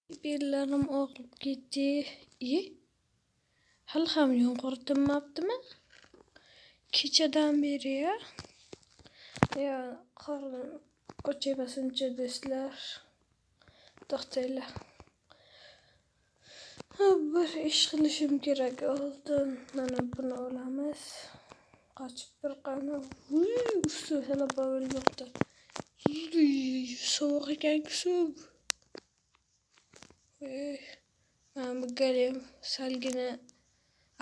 Bellarim og'rib ketdi. Hali ham yomg'ir tinmabdimi? Kechadan beri ya qornim ochmasinchi do'stlar. To'xtanglar. Bir ish qilishim kerak oldin. Mana buni olamiz. Qochib bir qani. Usti hali bo'lmoqda. Sovuq ekan suv. Mana bu galim salgina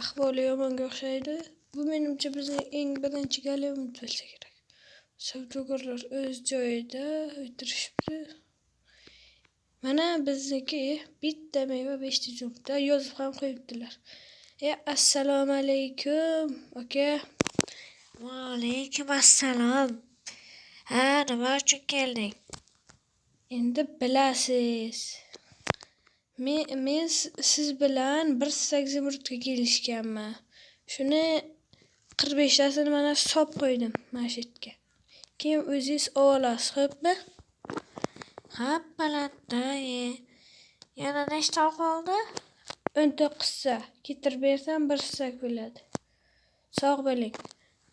ahvoli yomonga o'xshaydi. Bu menimcha bizning eng birinchi galimimiz bo'lsa kerak. Savdogarlar o'z joyida o'tirishibdi. Mana bizniki bitta meva 5 juftda yozib ham qo'yibdilar. Assalomu alaykum aka. Va alaykum assalom. Nima uchun kelding? Endi bilasiz. Men siz bilan bir zimrudga kelishganman. Shuni 45 tasini mana sop qo'ydim mana shu yerga. Keyin o'zingiz olasiz, xo'pmi? Bo'ladida. Yana nechta qoldi? 19 ta. Ketirib bersam 1 sak bo'ladi. Sog' bo'ling.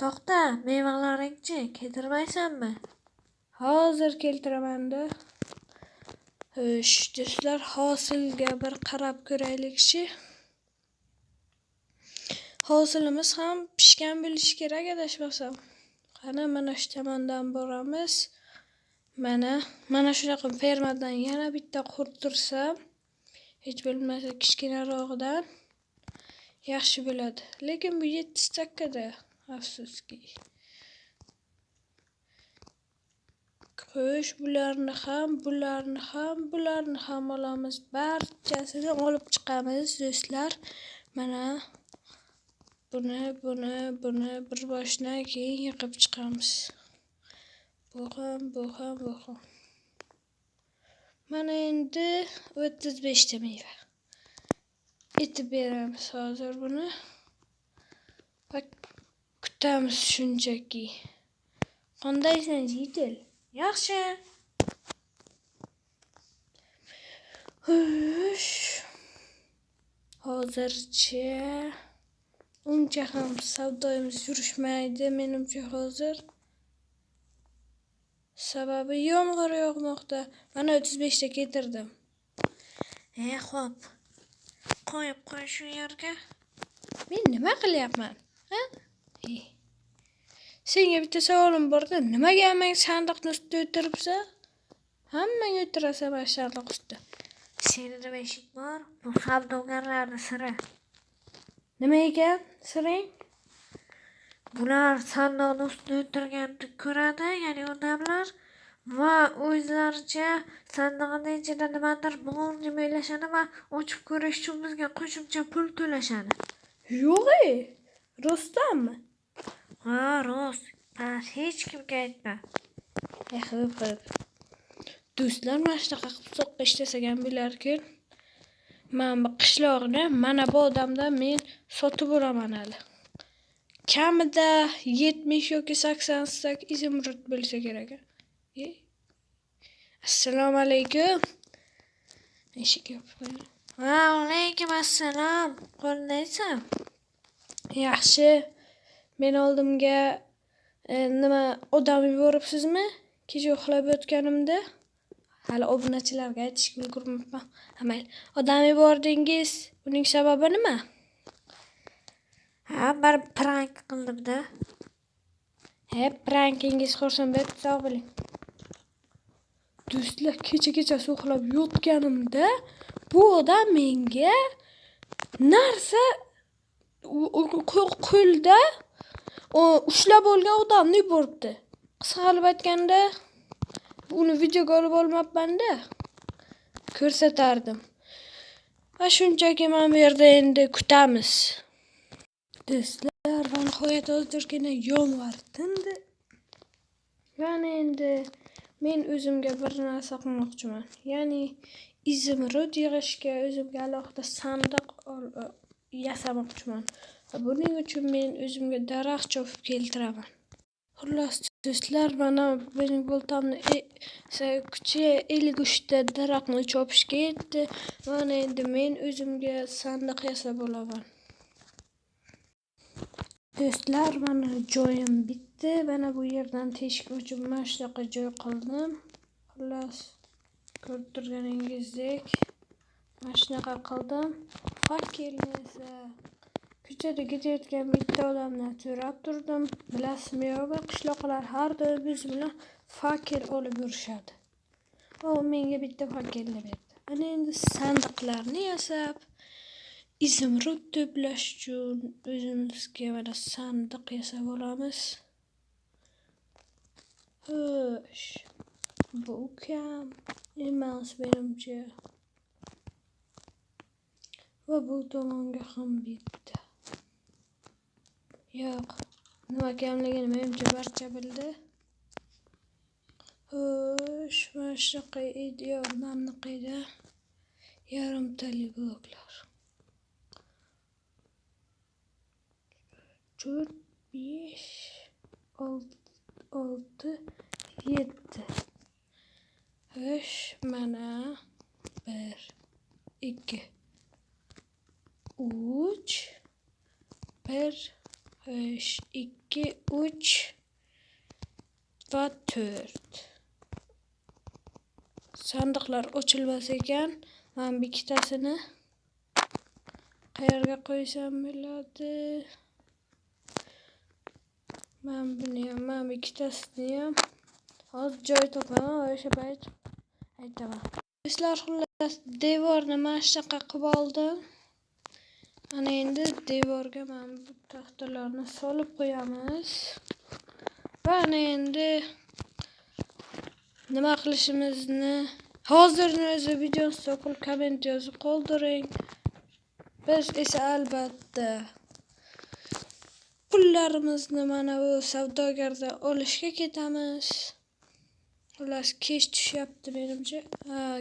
To'xta, mevalaringchi, keltirmaysanmi? Hozir keltiraman-da. Do'stlar, hosilga bir qarab ko'raylik-chi. Hosilimiz ham pishgan bo'lishi kerak adashmasam. Qani mana shu tomondan boramiz. Mana shunaqa fermadan yana bitta qurtirsam, hech bo'lmasa kichkinarog'idan yaxshi bo'ladi. Lekin bu 7 takkada, afsuski. Xo'sh, bularni ham olamiz. Barchasini olib chiqamiz, do'stlar. Mana buni bir boshdan keyin yiqib chiqamiz. Bu ham. Mana endi 35 ta meva. Etib beramiz hozir buni. Kutamiz shunchaki. Qandaysan, Jitil? Yaxshi. Xo'sh. Hozircha uncha ham savdoyimiz yurishmaydi menimcha hozir. Sababi yomg'ir yog'moqda. Mana 35 ta keltirdim. Xo'p. Qo'yib qo'y shu yerga. Men nima qilyapman? Senga bitta savolim bor-da, nimaga men sandiqni ustida o'tiribsan? Hammang o'tirasan mana sandiq ustida. Seni nima ishing bor? Bu savdogarlarning siri. Nima ekan siring? Bular sandiqning ustida o'tirganni ko'radi, ya'ni odamlar va o'zlaricha sandiqning ichida nimadir bor deb o'ylashadi va ochib ko'rish uchun bizga qo'shimcha pul to'lashadi. Yo'q-e, rostdanmi? Ha, rost. Bas hech kimga aytma. Xo'p. Do'stlar, mana shunaqa qilib soqqa ishlasak ham bo'larkan. Mana bu qishloqni mana bu odamdan men sotib olaman hali. Kamida 70 yoki 80 sak izimrud bo'lsa kerak. Assalomu alaykum. Eshik yopib qo'ying. Va alaykum assalom. Qo'ldaysan? Yaxshi. Men oldimga nima odam yuboribsizmi? Kecha uxlab yotganimda hali obunachilarga aytishga ulgurmabman. Mayli. Odam yubordingiz. Buning sababi nima? Bir prank qildim-da. Prankingiz xursand bo'lib sog' bo'ling. Do'stlar, kecha uxlab yotganimda bu odam menga narsa qo'lda ushlab olgan odamni yuboribdi. Qisqa qilib aytganda, uni videoga olib olmabman-da. Ko'rsatardim. Va shunchaki mana bu yerda endi kutamiz. Do'stlar, va nihoyat hozirgina yomg'ir tindi. Yana endi men o'zimga bir narsa qilmoqchiman. Ya'ni izimrud yig'ishga o'zimga alohida sandiq yasamoqchiman. Buning uchun men o'zimga daraxt chopib keltiraman. Xullas Do'stlar, mana mening boltamni kuchi 53 ta daraxtni chopishga yetdi. Mana endi men o'zimga sandiq yasab olaman. Do'stlar, mana joyim bitdi. Mana bu yerdan teshik uchun mana shunaqa joy qildim. Xullas, ko'rib turganingizdek mana shunaqa qildim. Fakkelni esa ko'chada ketayotgan bitta odamdan so'rab turdim. Bilasizmi yo'qmi, qishloqlar har doim biz bilan fakkel olib yurishadi. U menga bitta fakkelni berdi. Ana endi sandiqlarni yasab, izimrud to'plash uchun o'zimizga mana sandiq yasab olamiz. Xo'sh, bu kam emas menimcha. Va bu tomonga ham bitta. Yo'q, nima kamligini menimcha barcha bildi. Xo'sh, mana shunaqa edi, yo'q, mamnuq edi. Yarimtali bloklar. 4, 5, 6, 7. Xo'sh, mana 1, 2, 3, 1, 2, 3 va 4. Sandiqlar ochilmas ekan. Men ikkitasini qayerga qo'ysam bo'ladi? Men buni ham, ikkitasini ham hozir joy topaman, o'sha payt aytaman. Do'stlar, xullas devorni mana shunaqa qilib oldim. Ana endi devorga mana bu taxtalarni solib qo'yamiz. Va ana endi nima qilishimizni hozirni o'zi videosi qilib komment yozib qoldiring. Biz esa albatta pullarimizni mana bu savdogardan olishga ketamiz. Xullas, kech tushyapti menimcha.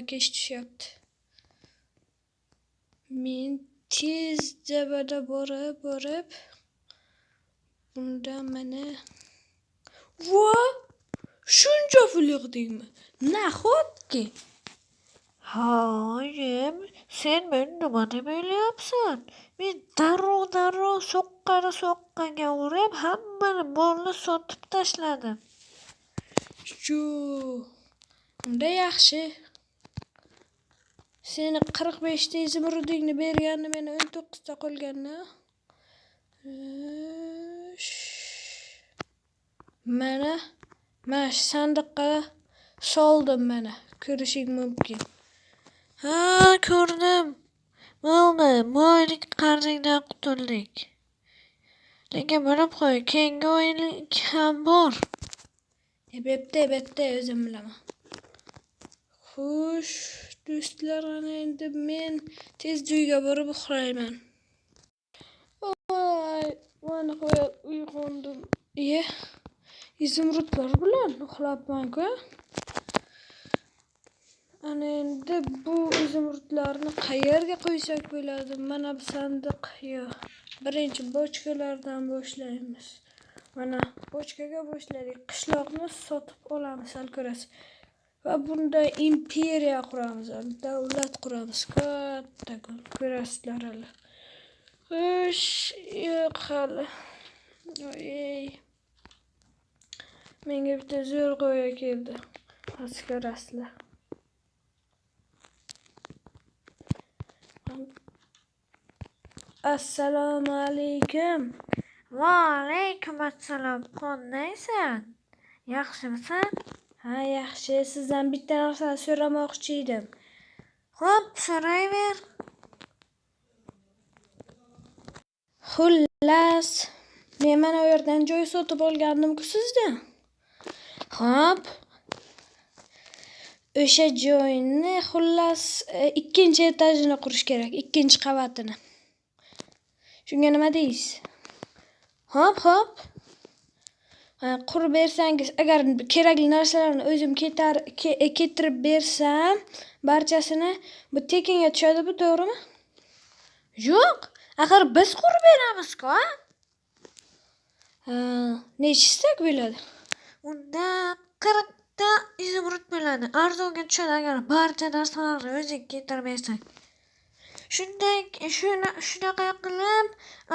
Kech tushyapti. Men tezda borib bunda mana shuncha pul yig'dingmi? Nahotki? Hayır, sen beni nima deb o'ylayapsan? Men darrov soqqaga urib, hammani molni sotib tashladim. Unda yaxshi. Seni 45 ta izimrudingni berganni, meni 19 ta qolganni. Mana shu sandiqqa soldim mana. Ko'rishing mumkin. Ha, ko'rdim. Bo'ldi, moylik qarzingdan qutuldik. Lekin bilib qo'y, keyingi o'yinlik ham bor. Bitta o'zim bilaman. Xo'sh, do'stlar, ana endi men tez uyga borib uxlayman. Mana uyg'ondim. Izimrudlar bilan uxlabman-ku. Ana endi bu izimrudlarni qayerga qo'ysak bo'ladi? Mana bu sandiq. Birinchi bochkalardan boshlaymiz. Mana bochkaga boshladik. Qishloqni sotib olamiz, hal ko'rasiz. Va bunda imperiya quramiz, davlat quramiz. Katta ko'rasizlar hali. Xo'sh, yo'q hali. Menga bitta zo'r qo'ya keldi. Hozir ko'rasizlar. Assalomu alaykum. Va alaykum assalom. Qanaysan? Yaxshimisan? Ha, yaxshi. Sizdan bitta narsani so'ramoqchi edim. Xo'p, so'rayver. Xullas, men mana u yerdan joy sotib olgandim-ku sizdan. Xo'p. O'sha joyni xullas ikkinchi etajini qurish kerak, ikkinchi qavatini. Shunga nima deysiz? Xo'p. Qurib bersangiz, agar kerakli narsalarni o'zim keltirib bersam, barchasini bu tekinga tushadi, bu to'g'rimi? Yo'q, axir biz qurib beramiz-ku. Nechta bo'ladi? unda 40 ta izumrud bo'ladi. Arzonga tushadi agar barcha narsalarni o'zing keltirmaysan. Shunaqa qilib,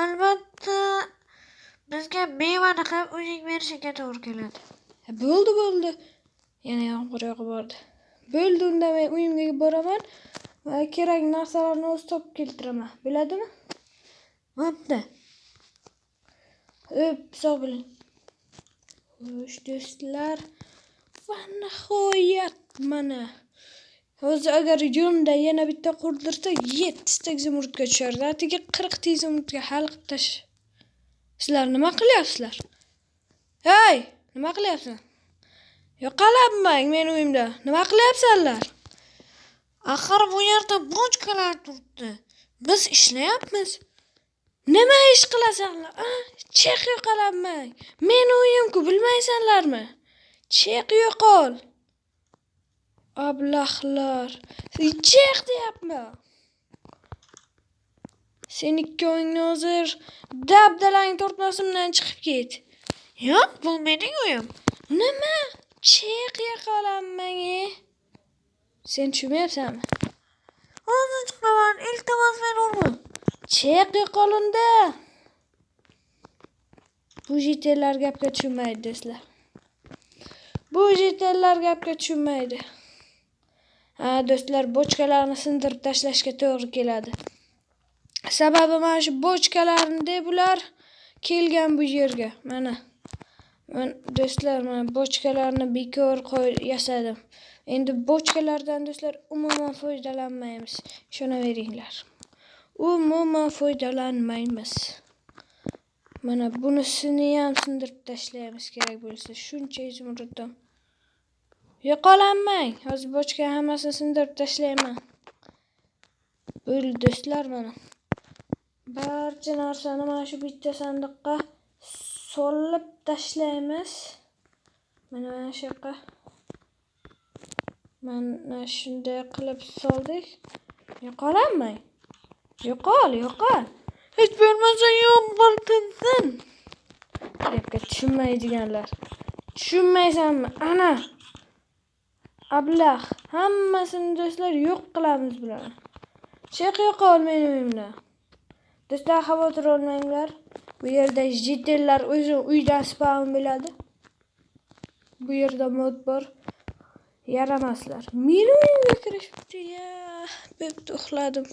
albatta bizga mevani ham o'zing berishga to'g'ri keladi. Bo'ldi. Yana yomg'ir yog'ib bordi. Bo'ldi, unda men uyimga boraman va kerak narsalarni o'z topib keltiraman. Biladimi? Bo'pti. Sog' bo'ling. Xo'sh, do'stlar, va nihoyat mana. Hozir agar yo'lda yana bitta qurdirsa, 7 ta izumrudga tushardi. Atiga 40 ta izumrudga hal qilib tashlash. Sizlar nima qilyapsizlar? Hey, nima qilyapsizlar? Yo'qolabman men uyimda. Nima qilyapsizlar? Axir bu yerda bochkalar turibdi. Biz ishlayapmiz. Nima ish qilasanlar? Cheq yo'qolabman. Men uyim-ku, bilmaysanlarmi? Cheq yo'qol. Ablahlar. Cheq deyapman. Sen ikkovingni hozir dabdalang tortmasimdan chiqib ket. Yo'q, bu mening uyim. Nima? Cheq yo'qolabman. Sen tushunmayapsanmi? Hozir chiqaman, iltimos meni urma. Cheq yo'qolunda. Bu jitellar gapga tushunmaydi, do'stlar. Bu jitellar gapga tushunmaydi. Do'stlar, bochkalarni sindirib tashlashga to'g'ri keladi. Sababi mana shu bochkalarni deb ular kelgan bu yerga. Mana do'stlar, mana bochkalarni bekor yasadim. Endi bochkalardan do'stlar umuman foydalanmaymiz. Ishonaveringlar. Umuman foydalanmaymiz. Mana bunisini ham sindirib tashlaymiz kerak bo'lsa. Shuncha izumruddan. Yo'qolamang. Hozir bochka hammasini sindirib tashlayman. Bo'ldi do'stlar, mana. Barcha narsani mana shu bitta sandiqqa solib tashlaymiz. Mana shu yoqqa. Mana shunday qilib soldik. Yo'qolamang. Yo'qol. Hech bo'lmasa yo'qoltinsin. Gapga tushunmaydiganlar. Tushunmaysanmi? Ana. Ablah, hammasini do'stlar yo'q qilamiz bularni. Cheq yo'qol mening uyimda. Do'stlar, xavotir olmanglar. Bu yerda jitellar o'zi uydan spawn bo'ladi. Bu yerda mod bor. Yaramaslar. Meni uyimga kirishibdi ya. Bo'pti, uxladim.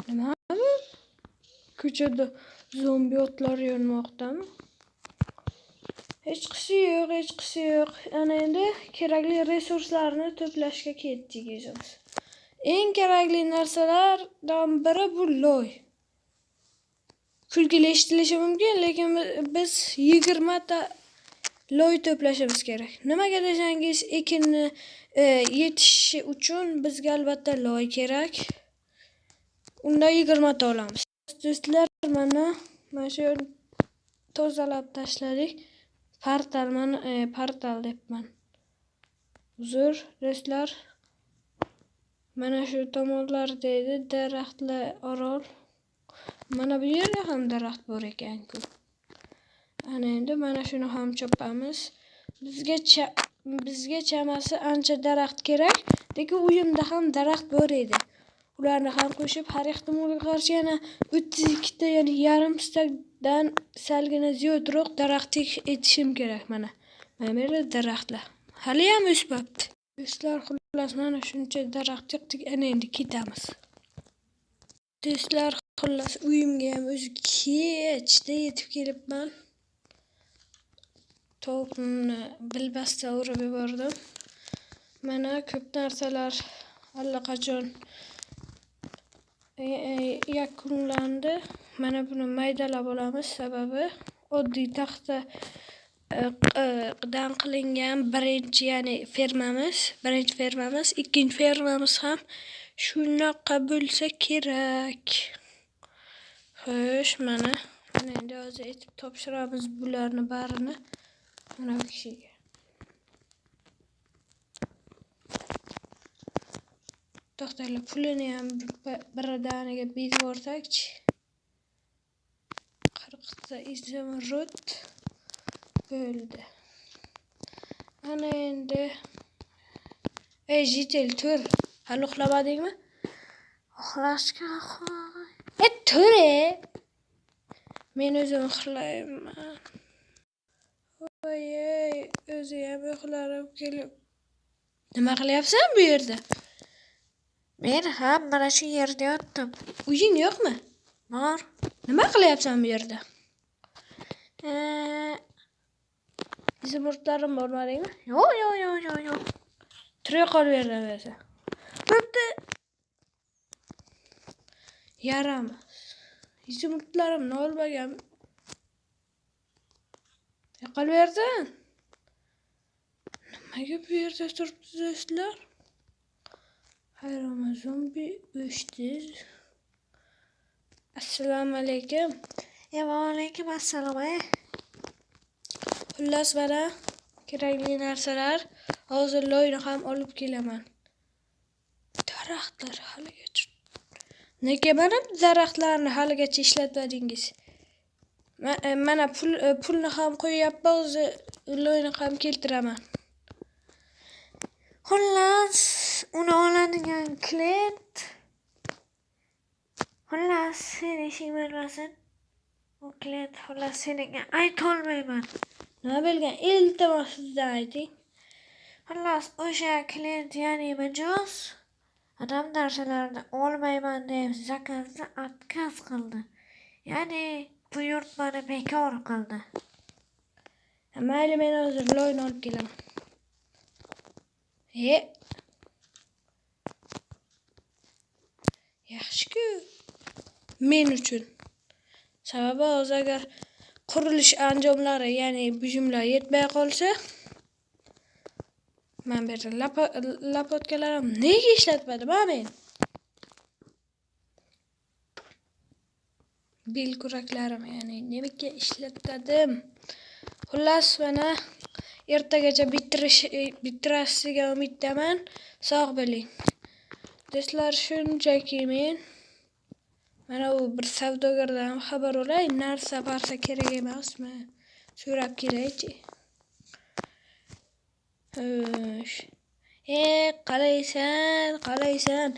Nima bu? Ko'chada zombi otlar yonmoqdami? Hech qisi yo'q. Ana endi kerakli resurslarni to'plashga ketdik o'zimiz. Eng kerakli narsalardan biri bu loy. Kulgili eshitilishi mumkin, lekin biz 20 ta loy to'plashimiz kerak. Nimaga desangiz, ekinni yetishishi uchun bizga albatta loy kerak. Unda 20 ta olamiz. Do'stlar, mana shu tozalab tashladik. Portal debman. Uzr, do'stlar. Mana shu tomonlarda edi daraxtlar orol. Mana bu yerda ham daraxt bor ekan-ku. Ana endi mana shuni ham chopamiz. Bizga chamasi ancha daraxt kerak, lekin uyimda ham daraxt bor edi. Ularni ham qo'shib har ehtimolga qarshi yana 32 ta, ya'ni yarim stakdan salgina ziyodroq daraxt ekishim kerak mana. Mana bu yerda daraxtlar. Hali ham o'smabdi. Do'stlar, xullas mana shuncha daraxt yig'dik, ana endi ketamiz. Do'stlar, xullas uyimga ham o'zi kechda yetib kelibman. Tovuqni bilbasdan urib yubordim. Mana ko'p narsalar allaqachon yakunlandi. Mana buni maydalab olamiz, sababi oddiy taxtadan qilingan birinchi fermamiz, ikkinchi fermamiz ham shunaqa bo'lsa kerak. Xo'sh, mana endi hozir aytib topshiramiz bularni barini mana bu kishiga. To'xtanglar, pulini ham birdaniga berib yuborsak-chi. 40 ta izumrud bo'ldi. Ana endi. Jitil tur. Hali uxlamadingmi? Uxlashga qo'y. Tur. Men o'zim uxlayman. Voy, o'zi ham uxlarib kelib. Nima qilyapsan bu yerda? Men ham mana shu yerda yotdim. Uying yo'qmi? Bor. Nima qilyapsan bu yerda? Izmurtlarim bormadingmi? Yo'q. Tura qol yerdan esa. Bo'pti. Yaramas. Izmurtlarimni olmagan. Yo'qol yerdan. Nimaga bu yerda turibsizlar? Hayroma zombi o'chdi. Assalomu alaykum. Va alaykum assalom. Xullas mana kerakli narsalar, hozir loyni ham olib kelaman. Daraxtlar haligacha. Nega mana daraxtlarni haligacha ishlatmadingiz? Mana pulni ham qo'yapman, o'zi loyni ham keltiraman. Xullas, uni oladigan klient. Xullas, sen ishing bo'lmasin. U klient xullas senga aytolmayman. Nima bo'lgan? Iltimos sizdan ayting. Xullas, o'sha klient ya'ni mijoz odam narsalarni olmayman deb zakazda отказ qildi. Ya'ni buyurtmani bekor qildi. Mayli, men hozir loyni olib kelaman. Yaxshi-ku. Men uchun. Sababi hozir agar qurilish anjomlari, ya'ni bujumlar yetmay qolsa, men bu yerda lapotkalarim nega ishlatmadim men? Belkuraklarim, ya'ni nega ishlatmadim? Xullas, mana ertagacha bitirasiga umiddaman. Sog' bo'ling. Do'stlar, shunchaki men mana u bir savdogardan xabar olay, narsa barsa kerak emasmi? So'rab kelaychi. Qalaysan?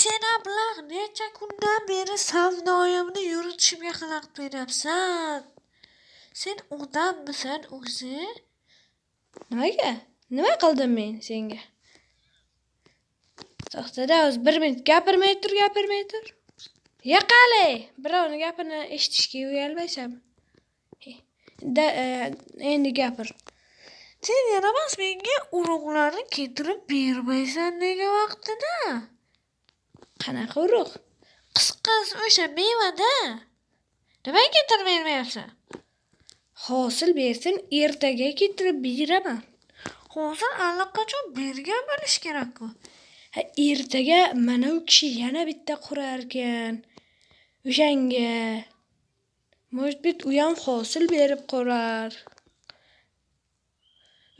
Sen ablah necha kundan beri savdoyimni yuritishimga xalaqit beryapsan. Sen odammisan o'zi? Nimaga? Nima qildim men senga? To'xtada, o'zi 1 minut gapirmay tur. Yaqali, birovni gapini eshitishga uyalmaysanmi? Endi gapir. Sen yaramas menga urug'larni keltirib bermaysan nega vaqtida? Qanaqa urug'? Qisqasi o'sha mevada. Nimaga keltirib bermayapsan? Hosil bersin, ertaga keltirib beraman. Hozir allaqachon bergan bo'lish kerak-ku. Ertaga mana u kishi yana bitta qurar ekan. O'shanga может быть, u ham hosil berib qo'rar.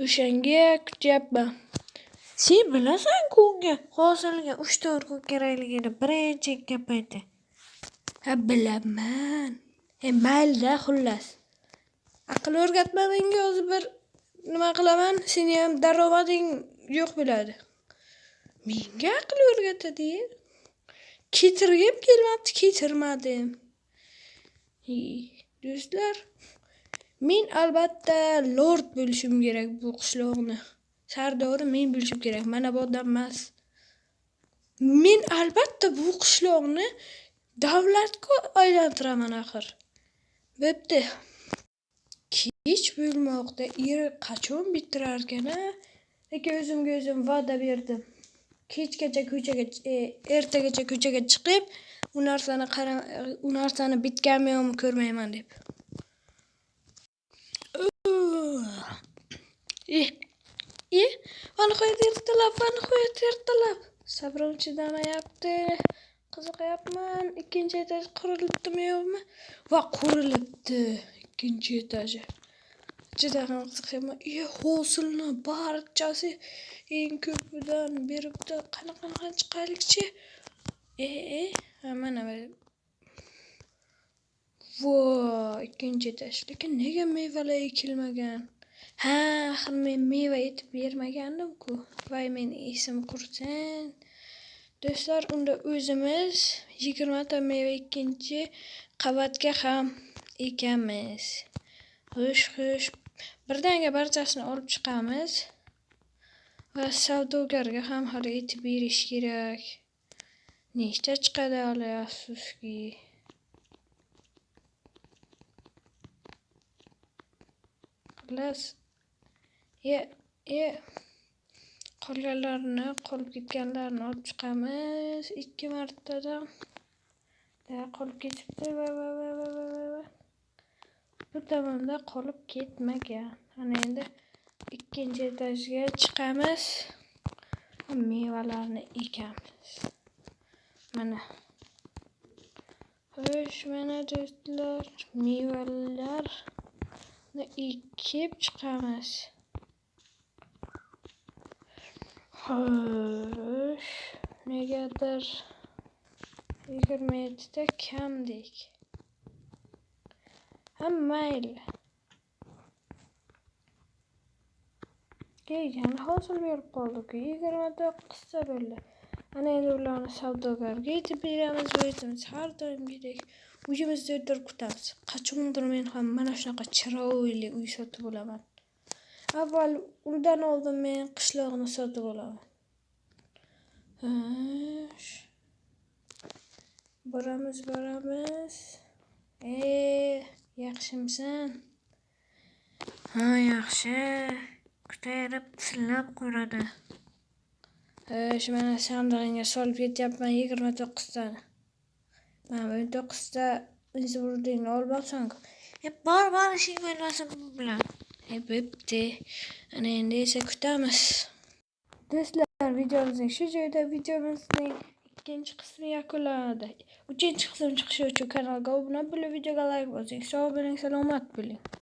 O'shanga kutyapman. Sen bilasan-ku unga hosilga 3-4 kun kerakligini birinchi payti. Bilaman. Mayli-da, xullas. Aql o'rgatma menga, o'zi bir nima qilaman, seni ham daromading yo'q bo'ladi. Menga aql o'rgatadi. Ketirgim kelmabdi, ketirmadim. Do'stlar, men albatta lord bo'lishim kerak bu qishloqni. Sardori men bo'lishim kerak, mana bu odam emas. Men albatta bu qishloqni davlatga aylantiraman axir. Bo'pti. Kech bo'lmoqda, qachon bitirar ekan-a? Lekin o'zimga va'da berdim. Kechgacha ertagacha ko'chaga chiqib, u narsani bitganmi yo'qmi ko'rmayman deb. Mana qo'yat ertalab. Sabrim chidamayapti. Qiziqayapman. 2-etaj qurilibdimi yo'qmi? Va qurilibdi. 2-etaji. Juda ham qiziqayapman. Hosilni barchasi eng ko'pidan beribdi. Qanaqa chiqaylikchi? Mana voy, 2-etaj. Lekin nega mevalar ekilmagan? Ha, axir men meva etib bermagandim-ku. Voy, meni esim qursin. Do'stlar, unda o'zimiz 20 ta meva ikkinchi qavatga ham ekamiz. Xush. Birdaniga barchasini olib chiqamiz. Va savdogarga ham hali aytib berish kerak. Nechta chiqadi hali, afsuski. Xullas. Qolib ketganlarini olib chiqamiz 2 martadan. Qolib ketibdi. Va. Bu tomonda qolib ketmagan. Ana endi ikkinchi etajga chiqamiz. Mevalarni ekamiz. Mana. Xo'sh, mana do'stlar, mevalarni ekib chiqamiz. Xo'sh, negadir 27 ta kamdek. Mayli. Yani hosil berib qoldik. 29 ta bo'ldi. Ana endi ularni savdogarga aytib beramiz, o'zimiz har doimgidek uyimizda o'tirib kutamiz. Qachondir men ham mana shunaqa chiroyli uy sotib olaman. Avval undan oldin men qishloqni sotib olaman. Boramiz. Yaxshimisan? Ha, yaxshi. Kutayib silab qo'yadi. Mana sandig'ingga solib ketyapman 29 tani. Mana 19 ta izvurdingni olmoqsan-ku. Bor ishing bo'lmasin bu bilan. Bo'pti. Ana endi esa kutamiz. Do'stlar, videomizning shu joyida videomizning ikkinchi qismi yakunlanadi. 3-chi qism chiqishi uchun kanalga obuna bo'lib, videoga like bosing. Sog' bo'ling, salomat bo'ling.